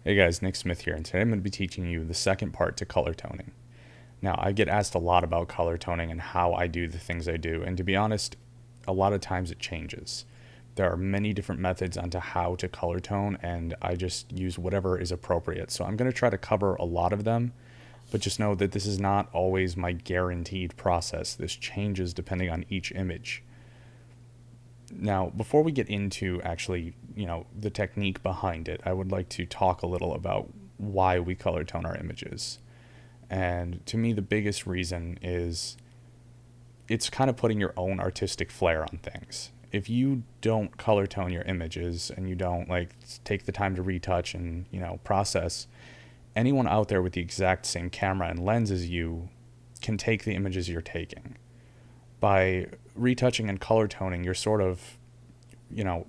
Hey guys, Nick Smith here, and today I'm going to be teaching you the second part to color toning. Now, I get asked a lot about color toning and how I do the things I do, and to be honest, a lot of times it changes. There are many different methods onto how to color tone, and I just use whatever is appropriate. So I'm going to try to cover a lot of them, but just know that this is not always my guaranteed process. This changes depending on each image. Now, before we get into actually, the technique behind it, I would like to talk a little about why we color tone our images. And to me, the biggest reason is it's kind of putting your own artistic flair on things. If you don't color tone your images and you don't take the time to retouch and, process, anyone out there with the exact same camera and lens as you can take the images you're taking. By retouching and color toning, you're sort of,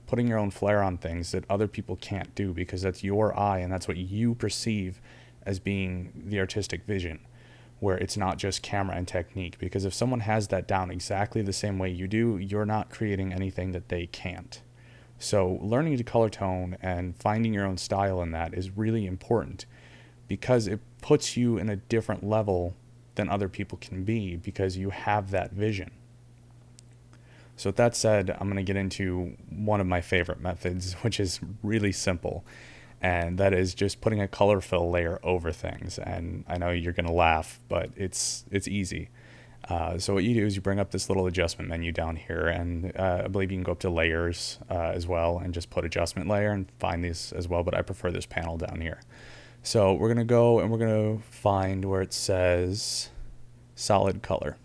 putting your own flair on things that other people can't do because that's your eye and that's what you perceive as being the artistic vision, where it's not just camera and technique. Because if someone has that down exactly the same way you do, you're not creating anything that they can't. So learning to color tone and finding your own style in that is really important because it puts you in a different level than other people can be because you have that vision. So with that said, I'm going to get into one of my favorite methods, which is really simple, and that is just putting a color fill layer over things. And I know you're going to laugh, but it's easy. So what you do is you bring up this little adjustment menu down here, and I believe you can go up to layers as well and just put adjustment layer and find these as well, but I prefer this panel down here. So we're going to go and we're going to find where it says solid color.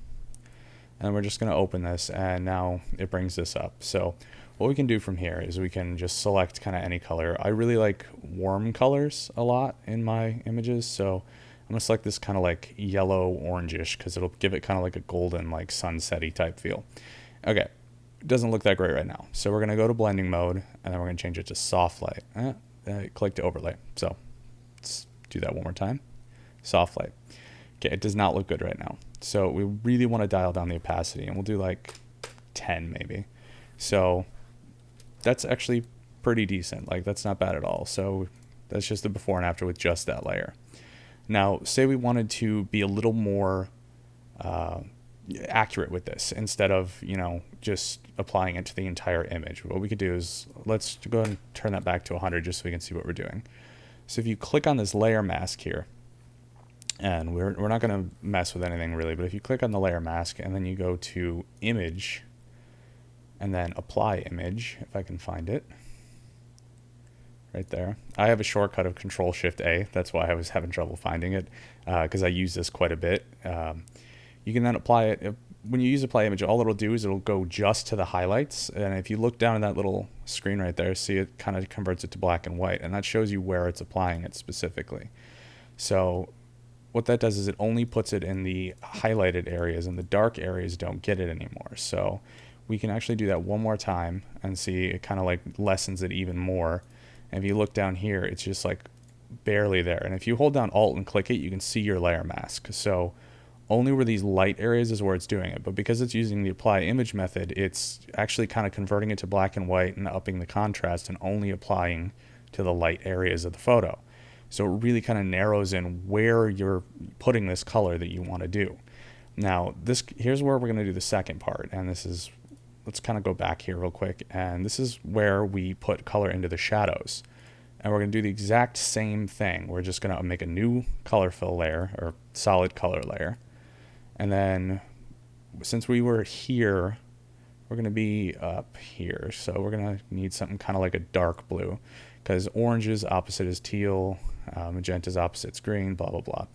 And we're just going to open this, and now it brings this up. So what we can do from here is we can just select kind of any color. I really like warm colors a lot in my images, so I'm going to select this kind of like yellow orangish because it'll give it kind of like a golden, like sunsetty type feel. Okay, it doesn't look that great right now, so we're going to go to blending mode, and then we're going to change it to soft light. Click to overlay. So let's do that one more time. Soft light. Okay, it does not look good right now. So we really want to dial down the opacity, and we'll do like 10 maybe. So that's actually pretty decent. Like, that's not bad at all. So that's just the before and after with just that layer. Now, say we wanted to be a little more accurate with this instead of, just applying it to the entire image. What we could do is let's go ahead and turn that back to 100 just so we can see what we're doing. So if you click on this layer mask here, and we're not going to mess with anything really, but if you click on the layer mask and then you go to image and then apply image, if I can find it right there. I have a shortcut of Control-Shift-A. That's why I was having trouble finding it because I use this quite a bit. You can then apply it. When you use apply image, all it'll do is it'll go just to the highlights, and if you look down at that little screen right there, see it kind of converts it to black and white, and that shows you where it's applying it specifically. So what that does is it only puts it in the highlighted areas, and the dark areas don't get it anymore. So we can actually do that one more time and see it kind of like lessens it even more. And if you look down here, it's just like barely there. And if you hold down Alt and click it, you can see your layer mask. So only where these light areas is where it's doing it. But because it's using the apply image method, it's actually kind of converting it to black and white and upping the contrast and only applying to the light areas of the photo. So it really kind of narrows in where you're putting this color that you want to do. Now, here's where we're going to do the second part, and let's kind of go back here real quick, and this is where we put color into the shadows. And we're going to do the exact same thing. We're just going to make a new color fill layer, or solid color layer. And then, since we were here, we're going to be up here. So we're going to need something kind of like a dark blue, because orange is opposite is teal, magenta is opposite is green, blah, blah, blah.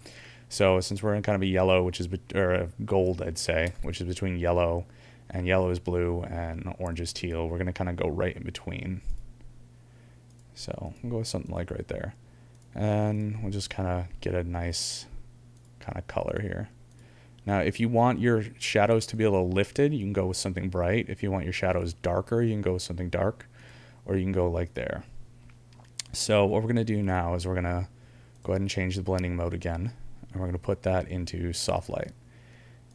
So since we're in kind of a yellow, or a gold, I'd say, which is between yellow, and yellow is blue, and orange is teal, we're going to kind of go right in between. So we'll go with something like right there. And we'll just kind of get a nice kind of color here. Now, if you want your shadows to be a little lifted, you can go with something bright. If you want your shadows darker, you can go with something dark, or you can go like there. So what we're going to do now is we're going to go ahead and change the blending mode again, and we're going to put that into soft light.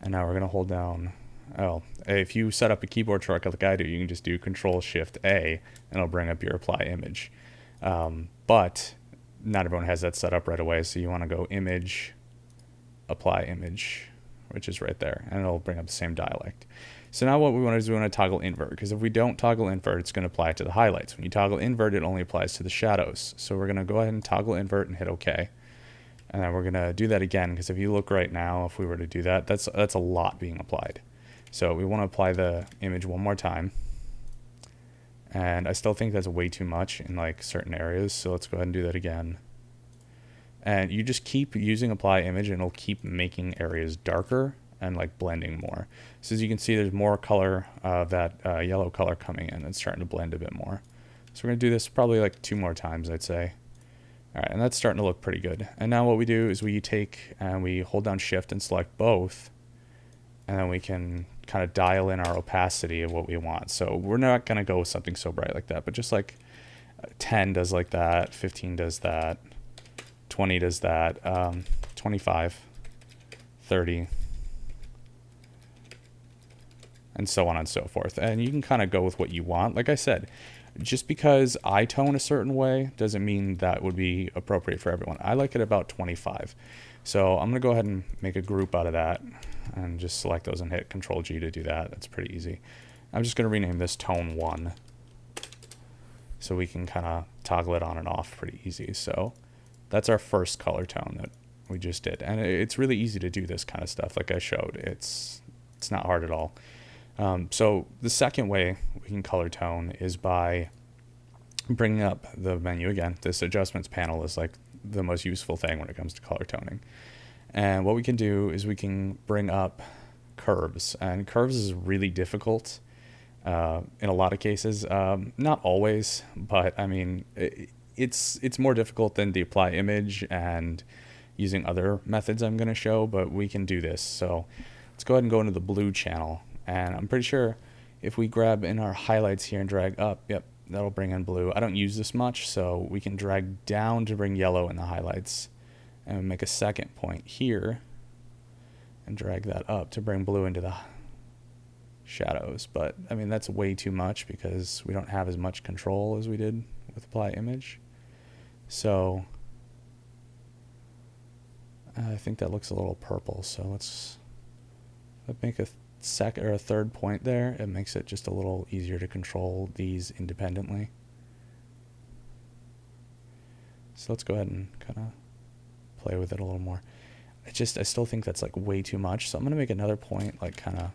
And now we're going to hold down, if you set up a keyboard shortcut like I do, you can just do Control-Shift-A, and it'll bring up your apply image. But not everyone has that set up right away. So you want to go image, apply image, which is right there, and it'll bring up the same dialect. So now what we want to do is we want to toggle invert, because if we don't toggle invert, it's going to apply it to the highlights. When you toggle invert, it only applies to the shadows. So we're going to go ahead and toggle invert and hit OK. And then we're going to do that again, because if you look right now, if we were to do that, that's a lot being applied. So we want to apply the image one more time. And I still think that's way too much in like certain areas. So let's go ahead and do that again. And you just keep using apply image and it'll keep making areas darker and like blending more. So as you can see, there's more color of that yellow color coming in. It's starting to blend a bit more. So we're going to do this probably like 2 more times, I'd say. All right, and that's starting to look pretty good. And now what we do is we take and we hold down shift and select both. And then we can kind of dial in our opacity of what we want. So we're not going to go with something so bright like that, but just like 10 does like that, 15 does that, 20 does that, 25, 30, and so on and so forth. And you can kind of go with what you want. Like I said, just because I tone a certain way doesn't mean that would be appropriate for everyone. I like it about 25. So I'm going to go ahead and make a group out of that and just select those and hit Control G to do that. That's pretty easy. I'm just going to rename this tone 1 so we can kind of toggle it on and off pretty easy. So that's our first color tone that we just did. And it's really easy to do this kind of stuff like I showed. It's not hard at all. So the second way we can color tone is by bringing up the menu again. This adjustments panel is like the most useful thing when it comes to color toning. And what we can do is we can bring up curves, and curves is really difficult in a lot of cases. Not always, but I mean, it's more difficult than the apply image and using other methods I'm going to show, but we can do this. So let's go ahead and go into the blue channel. And I'm pretty sure if we grab in our highlights here and drag up, yep, that'll bring in blue. I don't use this much, so we can drag down to bring yellow in the highlights. And make a second point here and drag that up to bring blue into the shadows. But I mean, that's way too much because we don't have as much control as we did with apply image. So I think that looks a little purple. So let's make a second or a third point there. It makes it just a little easier to control these independently. So let's go ahead and kind of play with it a little more. I still think that's like way too much. So I'm gonna make another point, like kind of,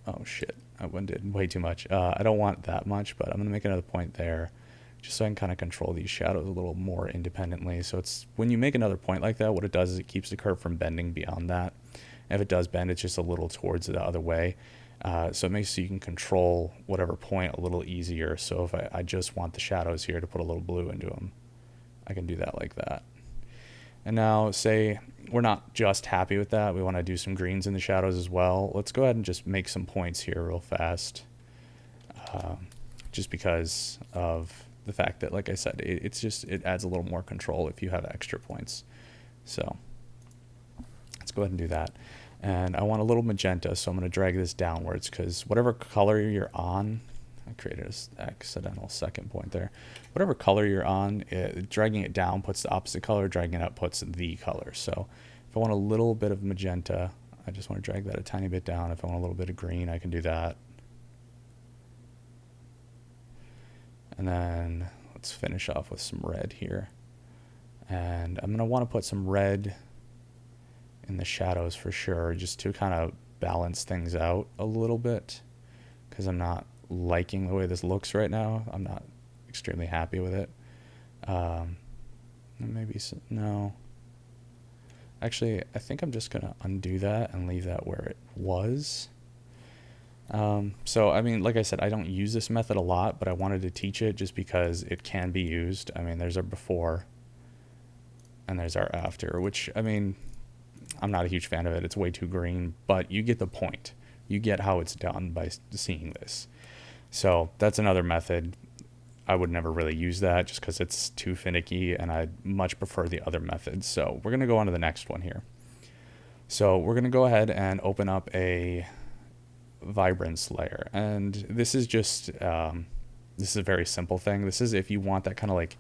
oh shit, I did way too much. I don't want that much, but I'm gonna make another point there, just so I can kind of control these shadows a little more independently. So it's when you make another point like that, what it does is it keeps the curve from bending beyond that. And if it does bend, it's just a little towards the other way. So it makes so you can control whatever point a little easier. So if I just want the shadows here to put a little blue into them, I can do that like that. And now say we're not just happy with that. We want to do some greens in the shadows as well. Let's go ahead and just make some points here real fast. Just because of the fact that, like I said, it adds a little more control if you have extra points. So let's go ahead and do that. And I want a little magenta, so I'm going to drag this downwards because whatever color you're on, I created an accidental second point there. Whatever color you're on, dragging it down puts the opposite color, dragging it up puts the color. So if I want a little bit of magenta, I just want to drag that a tiny bit down. If I want a little bit of green, I can do that. And then let's finish off with some red here. And I'm going to want to put some red in the shadows for sure, just to kind of balance things out a little bit, because I'm not liking the way this looks right now. I'm not extremely happy with it. No. Actually, I think I'm just going to undo that and leave that where it was. So, I mean, like I said, I don't use this method a lot, but I wanted to teach it just because it can be used. I mean, there's our before and there's our after, which, I mean, I'm not a huge fan of it. It's way too green, but you get the point. You get how it's done by seeing this. So that's another method. I would never really use that just because it's too finicky, and I much prefer the other methods. So we're going to go on to the next one here. So we're going to go ahead and open up a vibrance layer. And this is just, this is a very simple thing. This is if you want that kind of like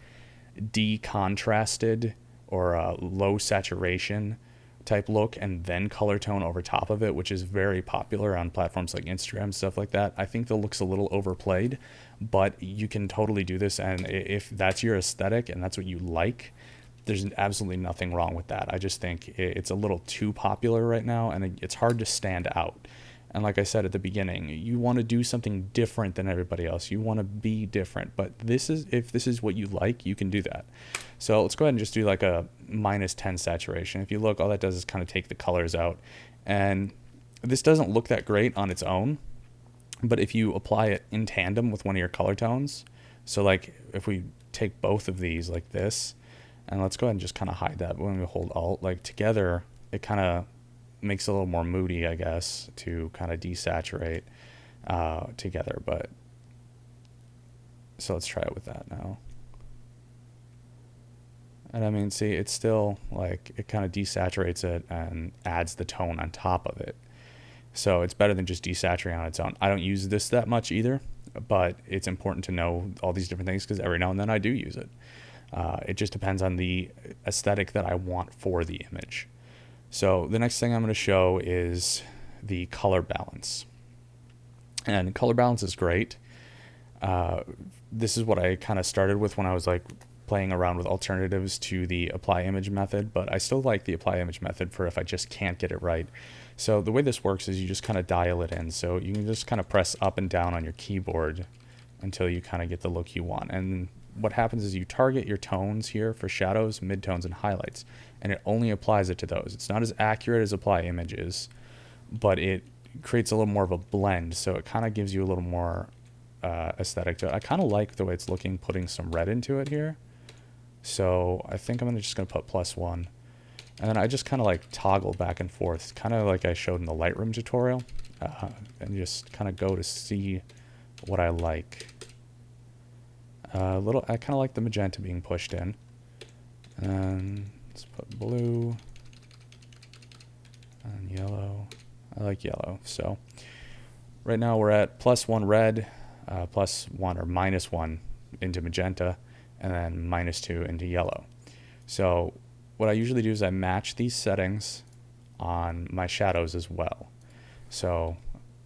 decontrasted or a low saturation type look and then color tone over top of it, which is very popular on platforms like Instagram, stuff like that. I think the look's a little overplayed, but you can totally do this, and if that's your aesthetic and that's what you like, there's absolutely nothing wrong with that. I just think it's a little too popular right now, and it's hard to stand out. And like I said at the beginning, you want to do something different than everybody else. You want to be different. But if this is what you like, you can do that. So let's go ahead and just do like a -10 saturation. If you look, all that does is kind of take the colors out. And this doesn't look that great on its own. But if you apply it in tandem with one of your color tones, so like if we take both of these like this, and let's go ahead and just kind of hide that when we hold Alt, like together, it kind of makes it a little more moody, I guess, to kind of desaturate together. But so let's try it with that now. And I mean, see, it's still like it kind of desaturates it and adds the tone on top of it. So it's better than just desaturating on its own. I don't use this that much either, but it's important to know all these different things because every now and then I do use it. It just depends on the aesthetic that I want for the image. So the next thing I'm going to show is the color balance. And color balance is great. This is what I kind of started with when I was like playing around with alternatives to the apply image method, but I still like the apply image method for if I just can't get it right. So the way this works is you just kind of dial it in. So you can just kind of press up and down on your keyboard until you kind of get the look you want. And what happens is you target your tones here for shadows, midtones, and highlights, and it only applies it to those. It's not as accurate as apply images, but it creates a little more of a blend, so it kind of gives you a little more aesthetic to it. I kind of like the way it's looking, putting some red into it here. So I think I'm just going to put +1. And then I just kind of like toggle back and forth, kind of like I showed in the Lightroom tutorial, and just kind of go to see what I like. I kind of like the magenta being pushed in. And let's put blue and yellow. I like yellow. So right now we're at +1 red, +1 or -1 into magenta, and then -2 into yellow. So what I usually do is I match these settings on my shadows as well. So,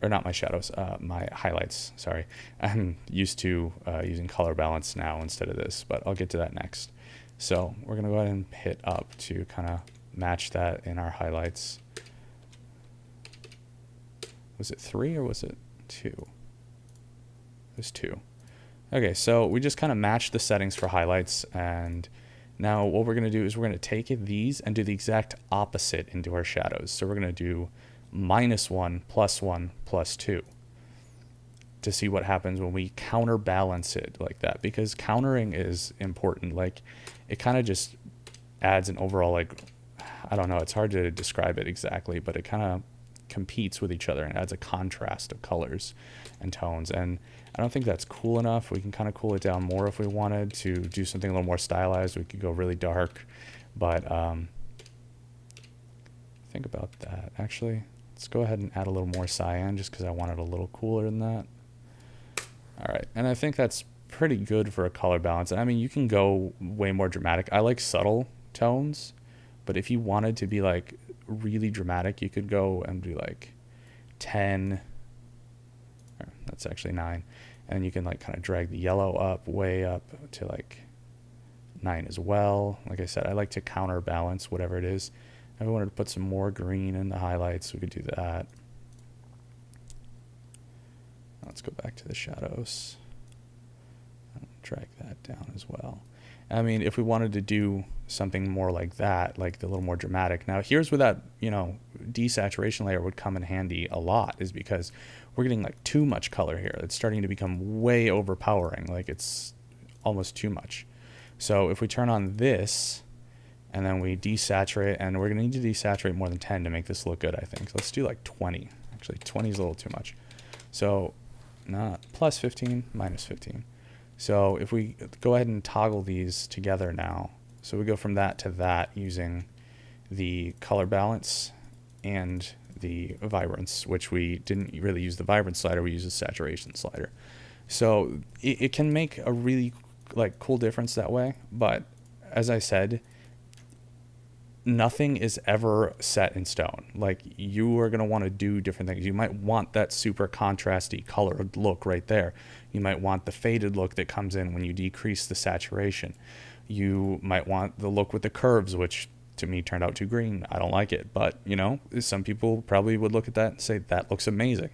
or not my shadows, my highlights, sorry. I'm used to using color balance now instead of this, but I'll get to that next. So we're going to go ahead and hit up to kind of match that in our highlights. Was it 3 or was it 2? It was 2. Okay, so we just kind of matched the settings for highlights, and now what we're going to do is we're going to take these and do the exact opposite into our shadows. So we're going to do -1, +1, +2 to see what happens when we counterbalance it like that, because countering is important. Like it kind of just adds an overall, like, I don't know, it's hard to describe it exactly, but it kind of competes with each other and adds a contrast of colors and tones. And I don't think that's cool enough. We can kind of cool it down more if we wanted to do something a little more stylized. We could go really dark, but think about that. Actually, let's go ahead and add a little more cyan just because I want it a little cooler than that. All right, and I think that's pretty good for a color balance. I mean, you can go way more dramatic. I like subtle tones, but if you wanted to be like really dramatic, you could go and do like 10, or that's actually 9, and you can like kind of drag the yellow up, way up to like 9 as well. Like I said, I like to counterbalance whatever it is. If I wanted to put some more green in the highlights, we could do that. Let's go back to the shadows. Drag that down as well. I mean, if we wanted to do something more like that, like the little more dramatic. Now, here's where that, desaturation layer would come in handy a lot, is because we're getting like too much color here. It's starting to become way overpowering. Like it's almost too much. So if we turn on this and then we desaturate, and we're going to need to desaturate more than 10 to make this look good, I think. So let's do like 20. Actually, 20 is a little too much. So not +15, -15. So if we go ahead and toggle these together now, so we go from that to that using the color balance and the vibrance, which we didn't really use the vibrance slider, we used the saturation slider. So it can make a really like cool difference that way. But as I said, nothing is ever set in stone. Like, you are going to want to do different things. You might want that super contrasty colored look right there. You might want the faded look that comes in when you decrease the saturation. You might want the look with the curves, which to me turned out too green. I don't like it, but you know, some people probably would look at that and say that looks amazing.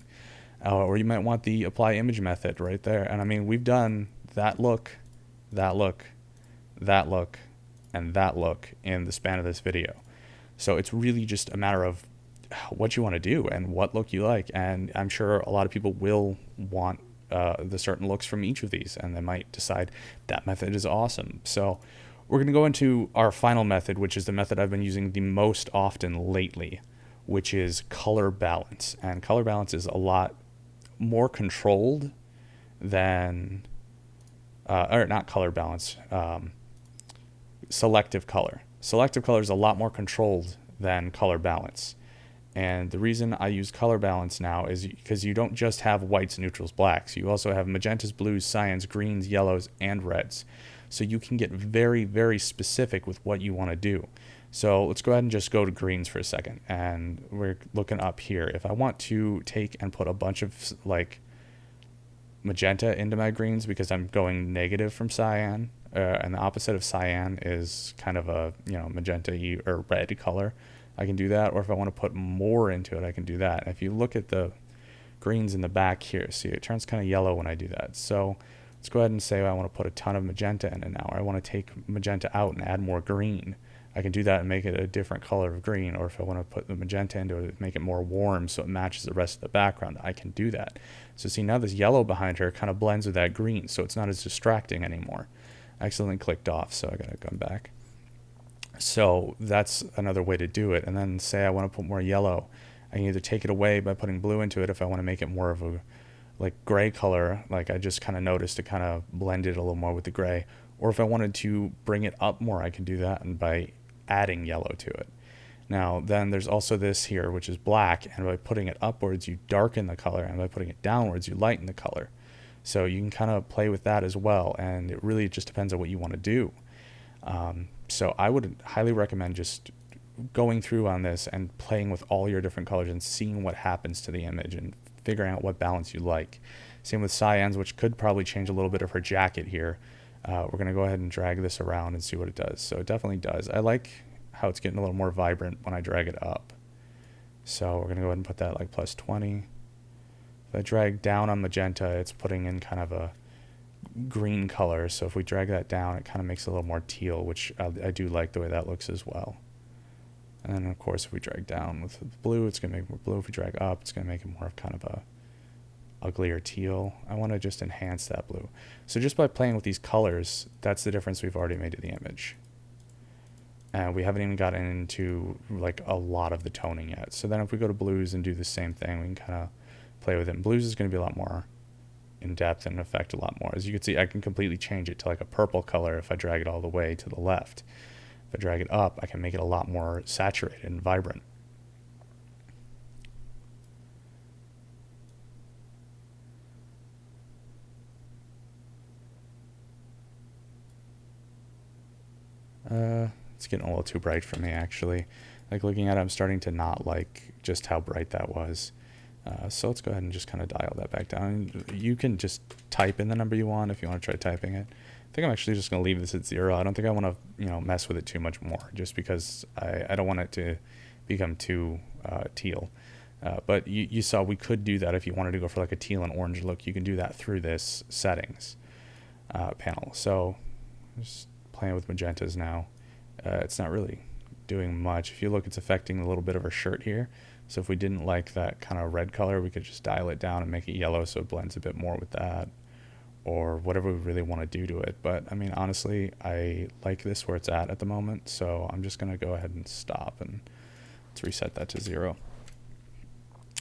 Or you might want the apply image method right there. And I mean, we've done that look, that look, that look, and that look in the span of this video. So it's really just a matter of what you want to do and what look you like. And I'm sure a lot of people will want the certain looks from each of these, and they might decide that method is awesome. So we're going to go into our final method, which is the method I've been using the most often lately, which is color balance. And color balance is a lot more controlled than, or not color balance, selective color. Selective color is a lot more controlled than color balance. And the reason I use color balance now is because you don't just have whites, neutrals, blacks. You also have magentas, blues, cyans, greens, yellows, and reds. So you can get very, very specific with what you want to do. So let's go ahead and just go to greens for a second. And we're looking up here. If I want to take and put a bunch of like magenta into my greens because I'm going negative from cyan, and the opposite of cyan is kind of a, you know, magenta or red color, I can do that. Or if I want to put more into it, I can do that. And if you look at the greens in the back here, see, it turns kind of yellow when I do that. So let's go ahead and say I want to put a ton of magenta in it now, or I want to take magenta out and add more green. I can do that and make it a different color of green. Or if I want to put the magenta into it, make it more warm so it matches the rest of the background, I can do that. So see, now this yellow behind her kind of blends with that green, so it's not as distracting anymore. I accidentally clicked off, so I gotta come back. So that's another way to do it. And then say I want to put more yellow, I can either take it away by putting blue into it if I want to make it more of a like gray color, like I just kind of noticed to kind of blend it a little more with the gray. Or if I wanted to bring it up more, I can do that, and by adding yellow to it. Now then there's also this here, which is black, and by putting it upwards you darken the color, and by putting it downwards you lighten the color. So you can kind of play with that as well, and it really just depends on what you want to do. So I would highly recommend just going through on this and playing with all your different colors and seeing what happens to the image and figuring out what balance you like. Same with cyans, which could probably change a little bit of her jacket here. We're going to go ahead and drag this around and see what it does. So it definitely does. I like how it's getting a little more vibrant when I drag it up. So we're going to go ahead and put that like plus 20. If I drag down on magenta, it's putting in kind of a green color. So if we drag that down, it kind of makes it a little more teal, which I do like the way that looks as well. And then of course, if we drag down with blue, it's going to make more blue. If we drag up, it's going to make it more of kind of a uglier teal. I want to just enhance that blue. So just by playing with these colors, that's the difference we've already made to the image. And we haven't even gotten into like a lot of the toning yet. So then if we go to blues and do the same thing, we can kind of play with it. And blues is going to be a lot more in depth and affect a lot more. As you can see, I can completely change it to like a purple color if I drag it all the way to the left. If I drag it up, I can make it a lot more saturated and vibrant. It's getting a little too bright for me, actually. Like looking at it, I'm starting to not like just how bright that was. So let's go ahead and just kind of dial that back down. You can just type in the number you want if you want to try typing it. I think I'm actually just going to leave this at 0. I don't think I want to, mess with it too much more, just because I don't want it to become too teal. But you saw we could do that if you wanted to go for like a teal and orange look. You can do that through this settings panel. So just playing with magentas now. It's not really doing much. If you look, it's affecting a little bit of her shirt here. So if we didn't like that kind of red color, we could just dial it down and make it yellow so it blends a bit more with that, or whatever we really want to do to it. But I mean, honestly, I like this where it's at the moment, so I'm just going to go ahead and stop, and let's reset that to 0.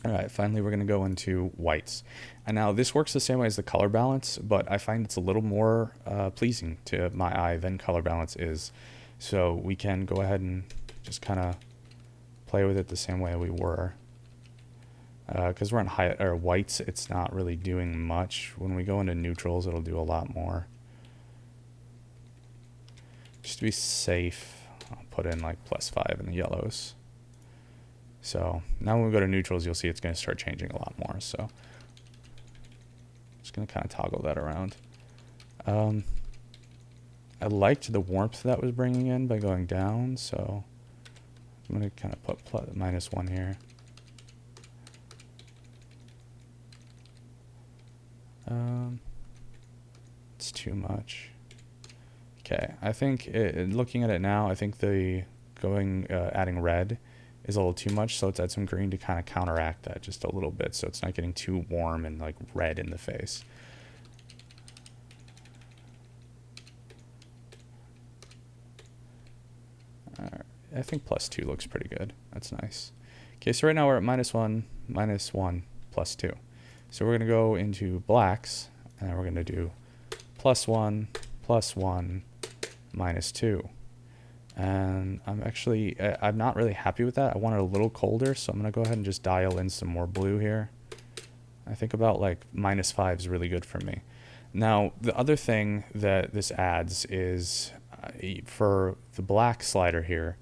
All right, finally we're going to go into whites. And now this works the same way as the color balance, but I find it's a little more pleasing to my eye than color balance is. So we can go ahead and just kind of play with it the same way we were. Because we're on whites, it's not really doing much. When we go into neutrals, it'll do a lot more. just to be safe, I'll put in like +5 in the yellows. So now when we go to neutrals, you'll see it's going to start changing a lot more. So I'm just going to kind of toggle that around. I liked the warmth that was bringing in by going down, so I'm going to kind of put -1 here. It's too much. Okay, I think looking at it now, I think the adding red is a little too much, so let's add some green to kind of counteract that just a little bit, so it's not getting too warm and like red in the face. I think +2 looks pretty good. That's nice. Okay, so right now we're at -1, -1, +2. So we're going to go into blacks, and then we're going to do +1, +1, -2. And I'm not really happy with that. I want it a little colder, so I'm going to go ahead and just dial in some more blue here. I think about like -5 is really good for me. Now, the other thing that this adds is for the black slider here,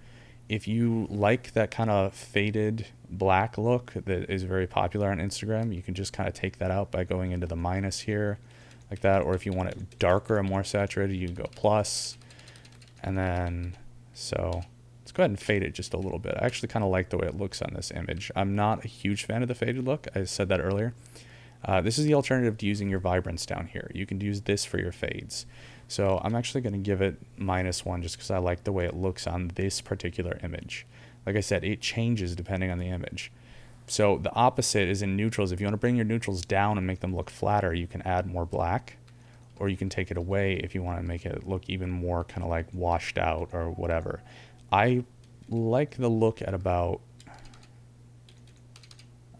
if you like that kind of faded black look that is very popular on Instagram, you can just kind of take that out by going into the minus here, like that. Or if you want it darker and more saturated, you can go plus. And then, so let's go ahead and fade it just a little bit. I actually kind of like the way it looks on this image. I'm not a huge fan of the faded look. I said that earlier. This is the alternative to using your vibrance down here. You can use this for your fades. So I'm actually going to give it -1 just because I like the way it looks on this particular image. Like I said, it changes depending on the image. So the opposite is in neutrals. If you want to bring your neutrals down and make them look flatter, you can add more black, or you can take it away if you want to make it look even more kind of like washed out or whatever. I like the look at about,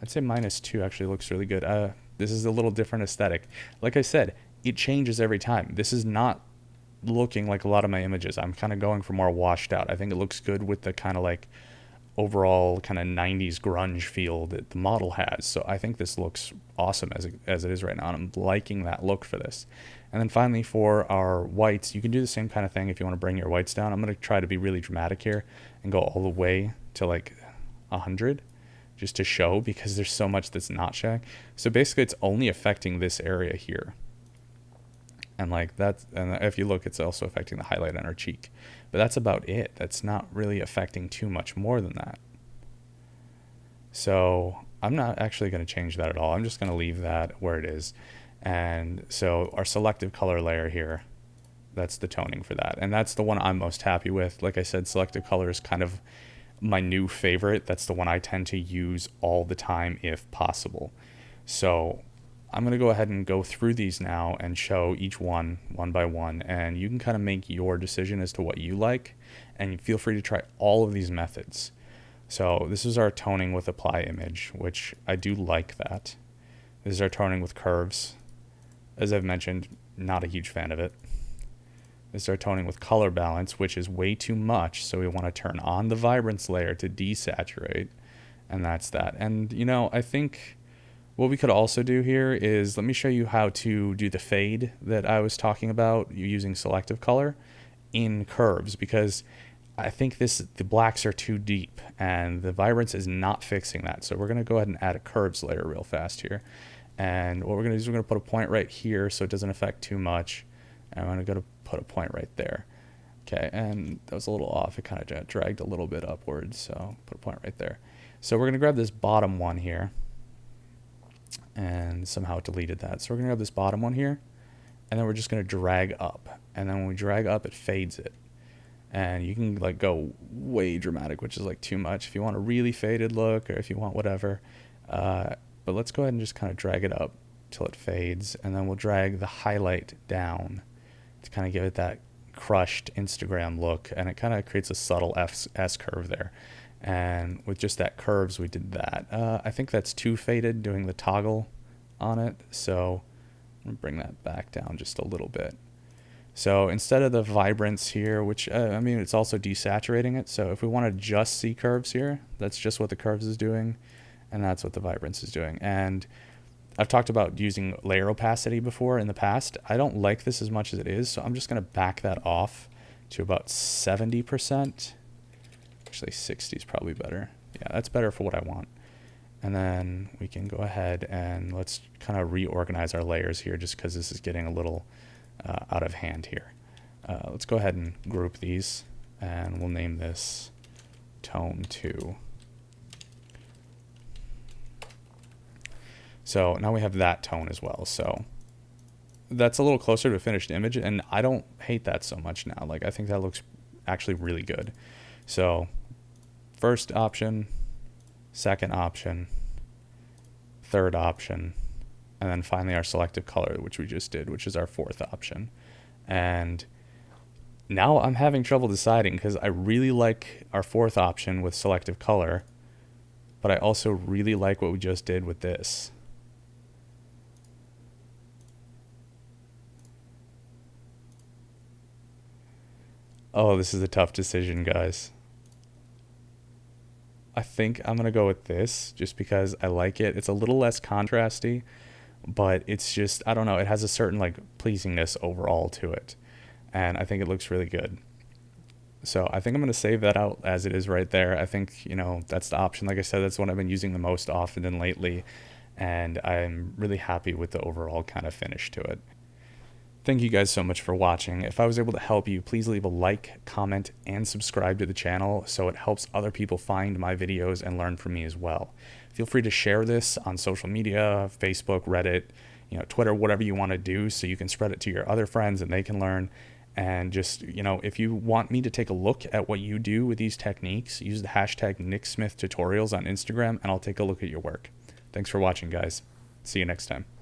I'd say -2 actually looks really good. This is a little different aesthetic. Like I said, it changes every time. This is not looking like a lot of my images. I'm kind of going for more washed out. I think it looks good with the kind of like overall kind of 90s grunge feel that the model has. So I think this looks awesome as it is right now, and I'm liking that look for this. And then finally for our whites, you can do the same kind of thing if you want to bring your whites down. I'm going to try to be really dramatic here and go all the way to like 100 just to show, because there's so much that's not showing. So basically it's only affecting this area here. And like that's, and if you look, it's also affecting the highlight on our cheek. But that's about it. That's not really affecting too much more than that. So I'm not actually going to change that at all. I'm just going to leave that where it is. And so our selective color layer here, that's the toning for that. And that's the one I'm most happy with. Like I said, selective color is kind of my new favorite. That's the one I tend to use all the time if possible. So I'm going to go ahead and go through these now and show each one by one, and you can kind of make your decision as to what you like, and feel free to try all of these methods. So this is our toning with apply image, which I do like that. This is our toning with curves. As I've mentioned, not a huge fan of it. This is our toning with color balance, which is way too much, so we want to turn on the vibrance layer to desaturate, and that's that. And you know, I think what we could also do here is, let me show you how to do the fade that I was talking about using selective color in curves, because I think the blacks are too deep and the vibrance is not fixing that. So we're going to go ahead and add a curves layer real fast here. And what we're going to do is we're going to put a point right here so it doesn't affect too much. And I'm going to put a point right there. Okay, and that was a little off. It kind of dragged a little bit upwards, so put a point right there. So we're going to grab this bottom one here. And somehow it deleted that. So we're going to grab this bottom one here, and then we're just going to drag up. And then when we drag up, it fades it. And you can like go way dramatic, which is like too much if you want a really faded look, or if you want whatever. But let's go ahead and just kind of drag it up till it fades, and then we'll drag the highlight down to kind of give it that crushed Instagram look, and it kind of creates a subtle S curve there. And with just that curves, we did that. I think that's too faded doing the toggle on it, so I'm gonna bring that back down just a little bit. So instead of the vibrance here, which I mean, it's also desaturating it. So if we want to just see curves here, that's just what the curves is doing, and that's what the vibrance is doing. And I've talked about using layer opacity before in the past. I don't like this as much as it is, so I'm just going to back that off to about 70%. Actually, 60 is probably better. Yeah, that's better for what I want. And then we can go ahead and let's kind of reorganize our layers here just because this is getting a little out of hand here. Let's go ahead and group these, and we'll name this Tone 2. So now we have that tone as well. So that's a little closer to a finished image, and I don't hate that so much now. Like, I think that looks actually really good. So first option, second option, third option, and then finally our selective color, which we just did, which is our fourth option. And now I'm having trouble deciding because I really like our fourth option with selective color, but I also really like what we just did with this. Oh, this is a tough decision, guys. I think I'm going to go with this just because I like it. It's a little less contrasty, but it's just, I don't know, it has a certain like pleasingness overall to it. And I think it looks really good. So I think I'm going to save that out as it is right there. I think, you know, that's the option. Like I said, that's what I've been using the most often and lately. And I'm really happy with the overall kind of finish to it. Thank you guys so much for watching. If I was able to help you, please leave a like, comment, and subscribe to the channel so it helps other people find my videos and learn from me as well. Feel free to share this on social media, Facebook, Reddit, you know, Twitter, whatever you want to do so you can spread it to your other friends and they can learn. And just, you know, if you want me to take a look at what you do with these techniques, use the hashtag NickSmythTutorials on Instagram and I'll take a look at your work. Thanks for watching, guys. See you next time.